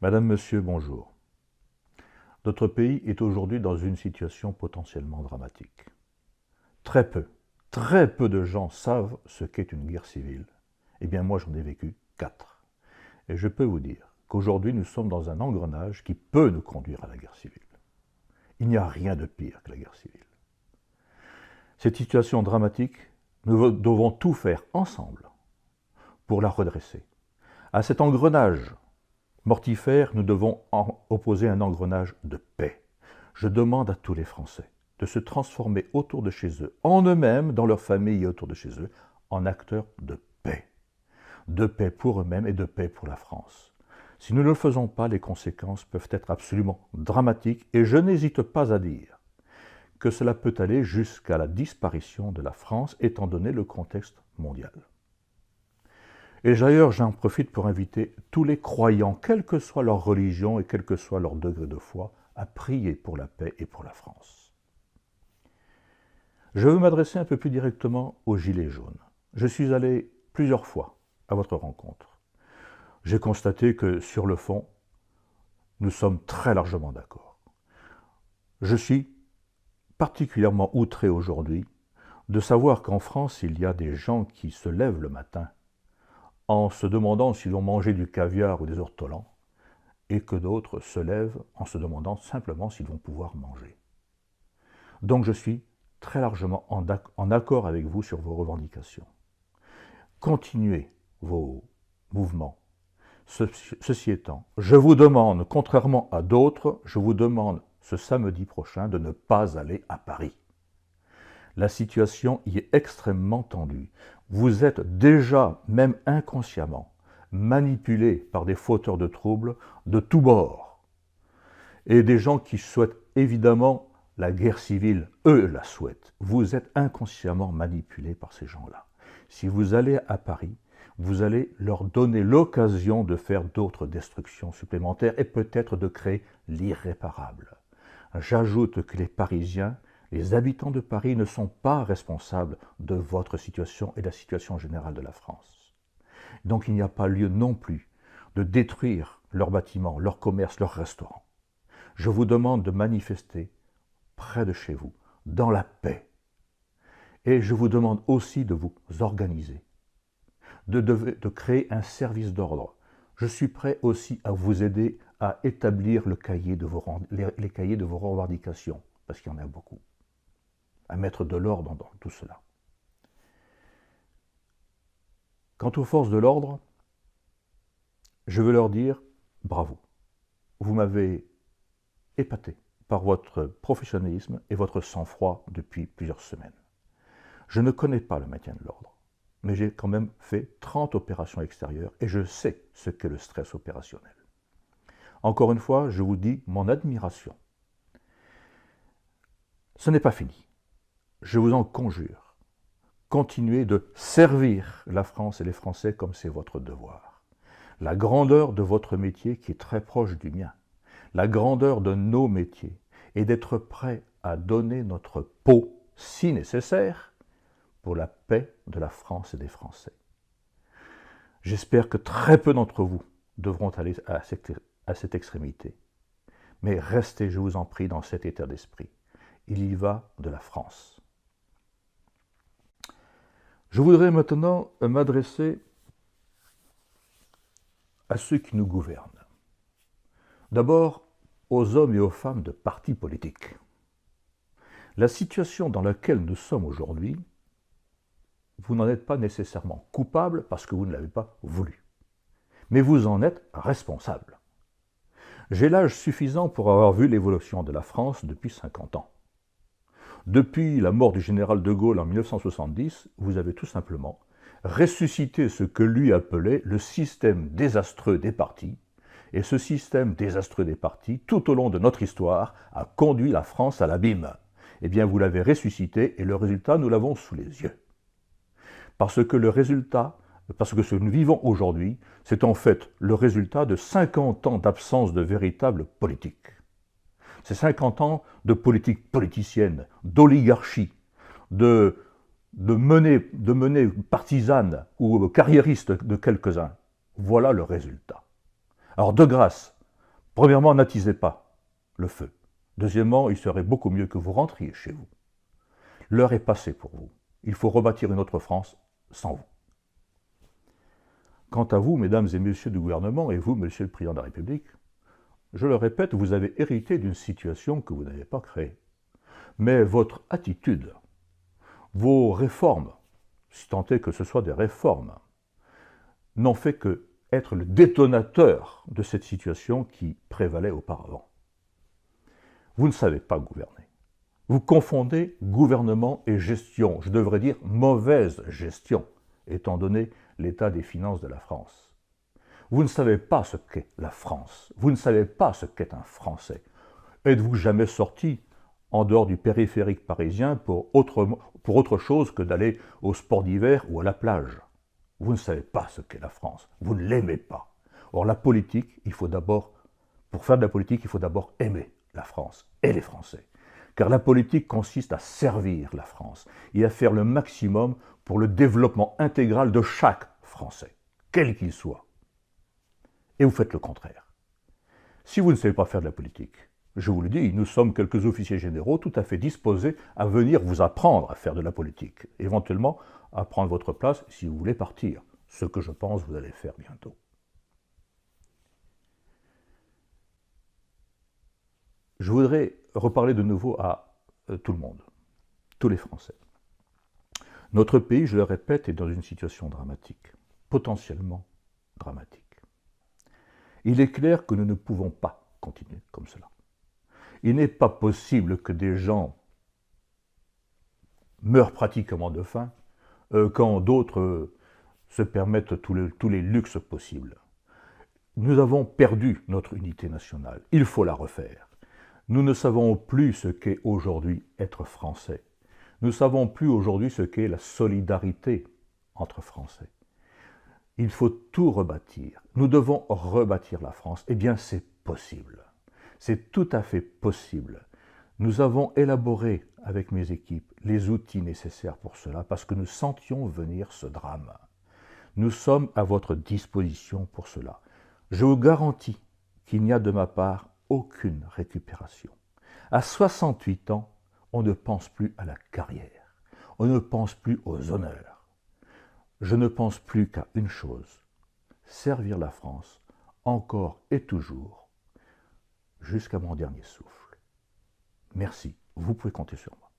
Madame, Monsieur, bonjour. Notre pays est aujourd'hui dans une situation potentiellement dramatique. Très peu de gens savent ce qu'est une guerre civile. Eh bien moi j'en ai vécu 4. Et je peux vous dire qu'aujourd'hui nous sommes dans un engrenage qui peut nous conduire à la guerre civile. Il n'y a rien de pire que la guerre civile. Cette situation dramatique, nous devons tout faire ensemble pour la redresser. À cet engrenage mortifère, nous devons opposer un engrenage de paix. Je demande à tous les Français de se transformer autour de chez eux, en eux-mêmes, dans leur famille et autour de chez eux, en acteurs de paix. De paix pour eux-mêmes et de paix pour la France. Si nous ne le faisons pas, les conséquences peuvent être absolument dramatiques et je n'hésite pas à dire que cela peut aller jusqu'à la disparition de la France étant donné le contexte mondial. Et d'ailleurs, j'en profite pour inviter tous les croyants, quelle que soit leur religion et quel que soit leur degré de foi, à prier pour la paix et pour la France. Je veux m'adresser un peu plus directement aux Gilets jaunes. Je suis allé plusieurs fois à votre rencontre. J'ai constaté que, sur le fond, nous sommes très largement d'accord. Je suis particulièrement outré aujourd'hui de savoir qu'en France, il y a des gens qui se lèvent le matin en se demandant s'ils vont manger du caviar ou des ortolans, et que d'autres se lèvent en se demandant simplement s'ils vont pouvoir manger. Donc je suis très largement en accord avec vous sur vos revendications. Continuez vos mouvements. Ceci étant, je vous demande, contrairement à d'autres, je vous demande ce samedi prochain de ne pas aller à Paris. La situation y est extrêmement tendue. Vous êtes déjà, même inconsciemment, manipulé par des fauteurs de troubles de tous bords. Et des gens qui souhaitent évidemment la guerre civile, eux la souhaitent. Vous êtes inconsciemment manipulé par ces gens-là. Si vous allez à Paris, vous allez leur donner l'occasion de faire d'autres destructions supplémentaires et peut-être de créer l'irréparable. J'ajoute que les Parisiens, les habitants de Paris ne sont pas responsables de votre situation et de la situation générale de la France. Donc il n'y a pas lieu non plus de détruire leurs bâtiments, leurs commerces, leurs restaurants. Je vous demande de manifester près de chez vous, dans la paix. Et je vous demande aussi de vous organiser, de créer un service d'ordre. Je suis prêt aussi à vous aider à établir les cahiers de vos revendications, parce qu'il y en a beaucoup, à mettre de l'ordre dans tout cela. Quant aux forces de l'ordre, je veux leur dire bravo. Vous m'avez épaté par votre professionnalisme et votre sang-froid depuis plusieurs semaines. Je ne connais pas le maintien de l'ordre, mais j'ai quand même fait 30 opérations extérieures et je sais ce qu'est le stress opérationnel. Encore une fois, je vous dis mon admiration. Ce n'est pas fini. Je vous en conjure. Continuez de servir la France et les Français comme c'est votre devoir. La grandeur de votre métier qui est très proche du mien, la grandeur de nos métiers est d'être prêt à donner notre peau, si nécessaire, pour la paix de la France et des Français. J'espère que très peu d'entre vous devront aller à cette extrémité. Mais restez, je vous en prie, dans cet état d'esprit. Il y va de la France. Je voudrais maintenant m'adresser à ceux qui nous gouvernent. D'abord, aux hommes et aux femmes de partis politiques. La situation dans laquelle nous sommes aujourd'hui, vous n'en êtes pas nécessairement coupable parce que vous ne l'avez pas voulu. Mais vous en êtes responsable. J'ai l'âge suffisant pour avoir vu l'évolution de la France depuis 50 ans. Depuis la mort du général de Gaulle en 1970, vous avez tout simplement ressuscité ce que lui appelait le système désastreux des partis. Et ce système désastreux des partis, tout au long de notre histoire, a conduit la France à l'abîme. Eh bien, vous l'avez ressuscité et le résultat, nous l'avons sous les yeux. Parce que ce que nous vivons aujourd'hui, c'est en fait le résultat de 50 ans d'absence de véritable politique. C'est 50 ans de politique politicienne, d'oligarchie, de menées partisanes ou carriéristes de quelques-uns. Voilà le résultat. Alors de grâce, Premièrement, n'attisez pas le feu. Deuxièmement, il serait beaucoup mieux que vous rentriez chez vous. L'heure est passée pour vous. Il faut rebâtir une autre France sans vous. Quant à vous, mesdames et messieurs du gouvernement, et vous, monsieur le président de la République, je le répète, vous avez hérité d'une situation que vous n'avez pas créée. Mais votre attitude, vos réformes, si tant est que ce soit des réformes, n'ont fait que être le détonateur de cette situation qui prévalait auparavant. Vous ne savez pas gouverner. Vous confondez gouvernement et gestion. Je devrais dire mauvaise gestion, étant donné l'état des finances de la France. Vous ne savez pas ce qu'est la France. Vous ne savez pas ce qu'est un Français. Êtes-vous jamais sorti en dehors du périphérique parisien pour autre chose que d'aller au sport d'hiver ou à la plage? Vous ne savez pas ce qu'est la France. Vous ne l'aimez pas. Or, la politique, pour faire de la politique, il faut d'abord aimer la France et les Français. Car la politique consiste à servir la France et à faire le maximum pour le développement intégral de chaque Français, quel qu'il soit. Et vous faites le contraire. Si vous ne savez pas faire de la politique, je vous le dis, nous sommes quelques officiers généraux tout à fait disposés à venir vous apprendre à faire de la politique, éventuellement à prendre votre place si vous voulez partir, ce que je pense vous allez faire bientôt. Je voudrais reparler de nouveau à tout le monde, tous les Français. Notre pays, je le répète, est dans une situation dramatique, potentiellement dramatique. Il est clair que nous ne pouvons pas continuer comme cela. Il n'est pas possible que des gens meurent pratiquement de faim quand d'autres se permettent tous les luxes possibles. Nous avons perdu notre unité nationale. Il faut la refaire. Nous ne savons plus ce qu'est aujourd'hui être français. Nous ne savons plus aujourd'hui ce qu'est la solidarité entre Français. Il faut tout rebâtir. Nous devons rebâtir la France. Eh bien, c'est possible. C'est tout à fait possible. Nous avons élaboré avec mes équipes les outils nécessaires pour cela parce que nous sentions venir ce drame. Nous sommes à votre disposition pour cela. Je vous garantis qu'il n'y a de ma part aucune récupération. À 68 ans, on ne pense plus à la carrière. On ne pense plus aux honneurs. Je ne pense plus qu'à une chose, servir la France, encore et toujours, jusqu'à mon dernier souffle. Merci, vous pouvez compter sur moi.